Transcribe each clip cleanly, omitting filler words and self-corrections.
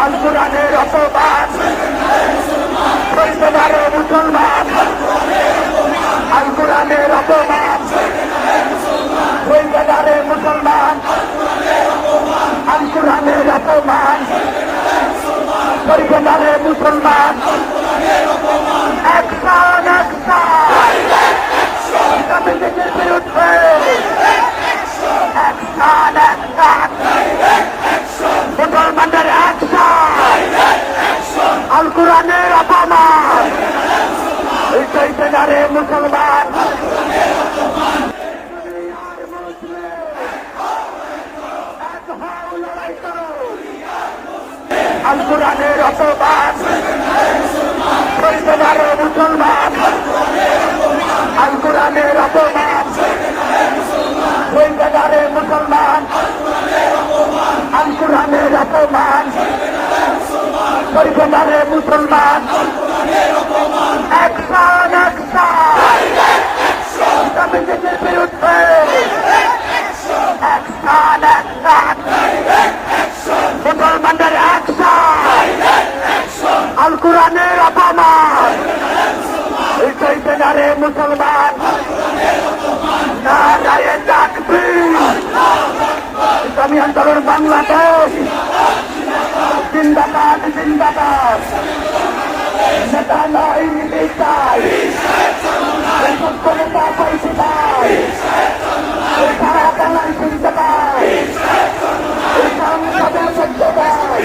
আল কোরআনের অপমান সৈন্যদারে মুসলমান, আল কোরআনের অপমান সৈন্যদারে মুসলমান, আল কোরআনের অপমান সৈন্যদারে মুসলমান। অ্যাকশন অ্যাকশন কমিউনিটির বিরুদ্ধে, অ্যাকশন অ্যাকশন মুসলমানদের অ্যাকশন, আল কোরআনের অপমান সৈন্যদারে মুসলমান। আল কোরআনের অপমান সৈন্যদারে মুসলমান, আল কোরআনের অপমান সৈন্যদারে মুসলমান, আল কোরআনের অপমান সৈন্যদারে মুসলমান। অ্যাকশন অ্যাকশন কমিউনিটির বিরুদ্ধে, অ্যাকশন অ্যাকশন মুসলমানদের অ্যাকশন, আল কোরআনের অপমান সৈন্যদারে মুসলমান। নারায়ে তাকবীর, ইসলামী আন্দোলন বাংলাদেশ জিন্দাবাদ জিন্দাবাদ। নেতা নাই চাই, নেতা পাইছি ভাই, সারা বাংলায় শুনতে পাই, সংসদে সত্য পাই,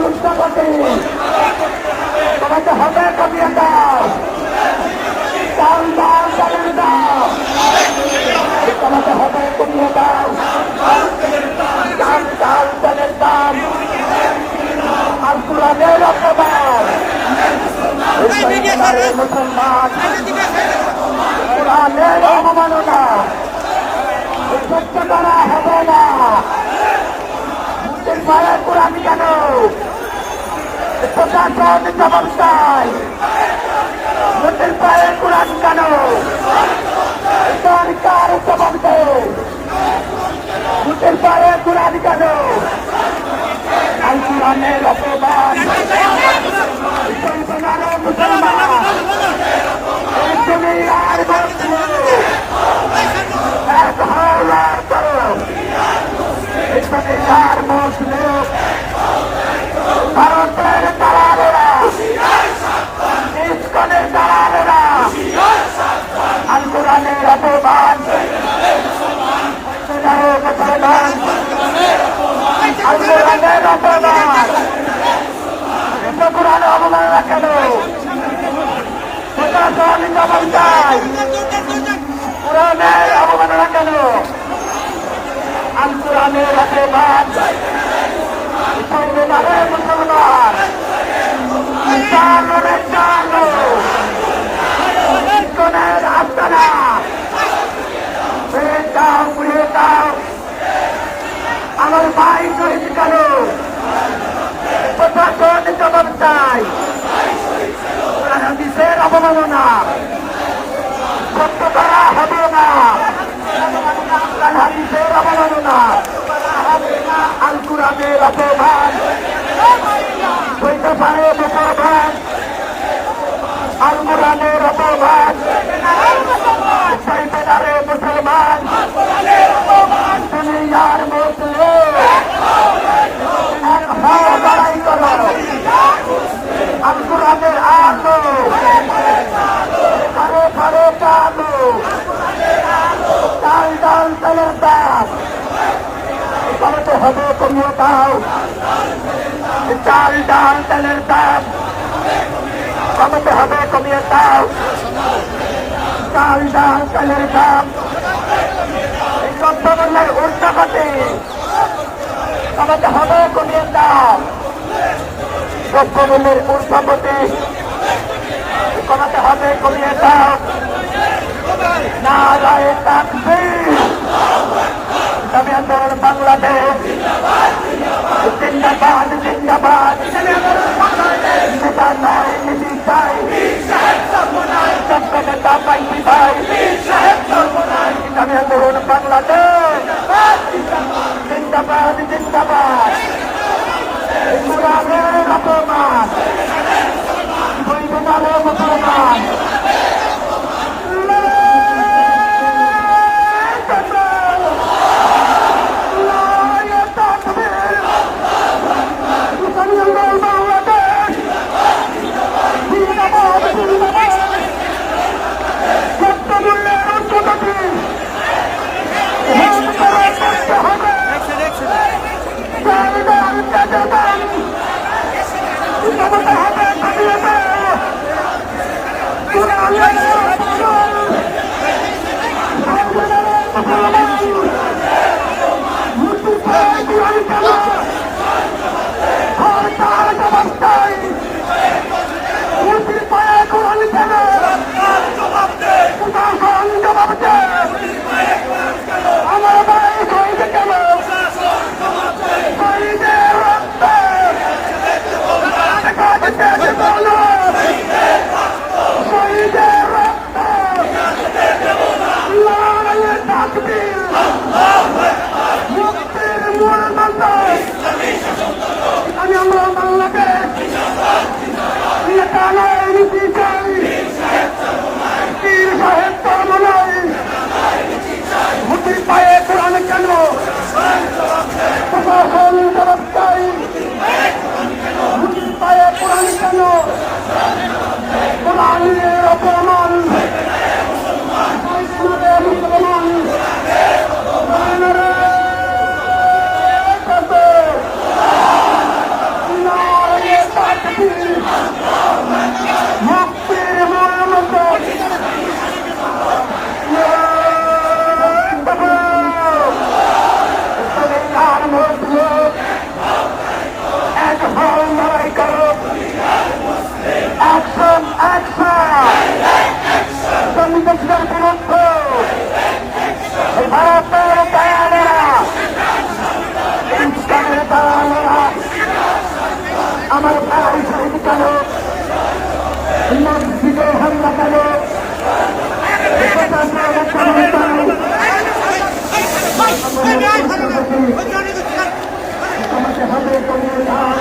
উৎসাহতে তোমাকে হবে কমিয়ে দাও, চাল দাও চালের দাও, তোমাকে হবে কমিয়ে দাও, চাল চাল চালের দাম। আল কোরআনের অপমান মুসলমান, কোরআনের অবমাননা সহ্য করা হবে না। মুসলিম ভাইয়ের কোরআন কেন প্রশাসন জবাব চাই, মুসলিম ভাইয়ের কোরআন কেন সরকার জবাব দেয়, মুসলিম ভাইয়ের কোরআন কেন আল কোরআনের অপমান মুসলমান। দুনিয়ার এক হাওলার করো, দুনিয়ার মুসলিম ভারতের দালালেরা, ইসকনের দালালেরা আল কোরআনের অপমান মুসলমান, আল কোরআনের অপমান কোরআনের অবমাননা কেন প্রশাসন জবাব চাই, কোরআনের অবমাননা কেন আল কোরআনের অপমান সৈন্যদারে মুসলমান। চালো রে চালো ইসকনের আস্তানা ফিরে যাও, ঘুরে যাও, আমার ভাই শহীদ কেন প্রশাসন জবাব চাই, হাদিসের অবমাননা সত্য করা হবে না, হাদিসের অবমাননা আল কোরআনের অপমান সৈন্যদারে মুসলমান, আল কোরআনের অপমান সৈন্যদারে মুসলমান। দুনিয়ার মুসলিম লড়াই করো, আল কোরআনের আলো ঘরে ঘরে চালো, চাল ডাল তেলের দাম কমাতে হবে কমিয়ে দাও, চাল ডাল তেলের দাম কমাতে হবে কমিয়ে দাও, চাল ডাল তেলের দাম দ্রব্যমূল্যের ঊর্ধ্বগতি কমাতে হবে কমিয়ে দাও, দ্রব্যমূল্যের ঊর্ধ্বগতি কমাতে হবে কমিয়ে দাও। নারায়ে তাকবীর, ইসলামী আন্দোলন বাংলাদেশ জিন্দাবাদ জিন্দাবাদ। নেতা নাই নীতি চাই, নেতা পাইছি ভাই, ইসলামী আন্দোলন বাংলাদেশ জিন্দাবাদ জিন্দাবাদ। নেতারা আমার ভাই শহীদ কেন, মসজিদে হামলা কেন, তোমাকে হবে কমিয়ে দাও,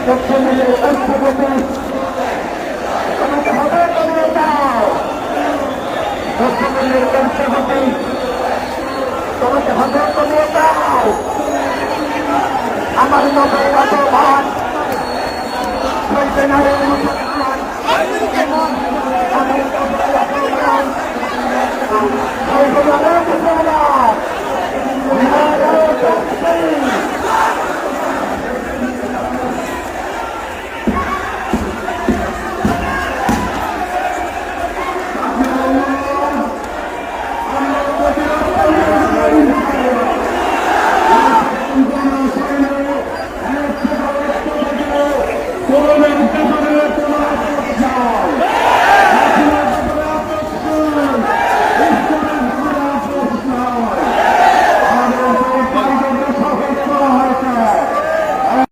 দক্ষিণের অর্থপতি তোমাকে হবে কমিয়ে দাও, দক্ষিণের অর্থপতি তোমাকে হবে কমিয়ে দাও। আমার নবের অপমান চলছে না রে মুসলমান, আমার নবের অপমান চলছে না রে মুসলমান।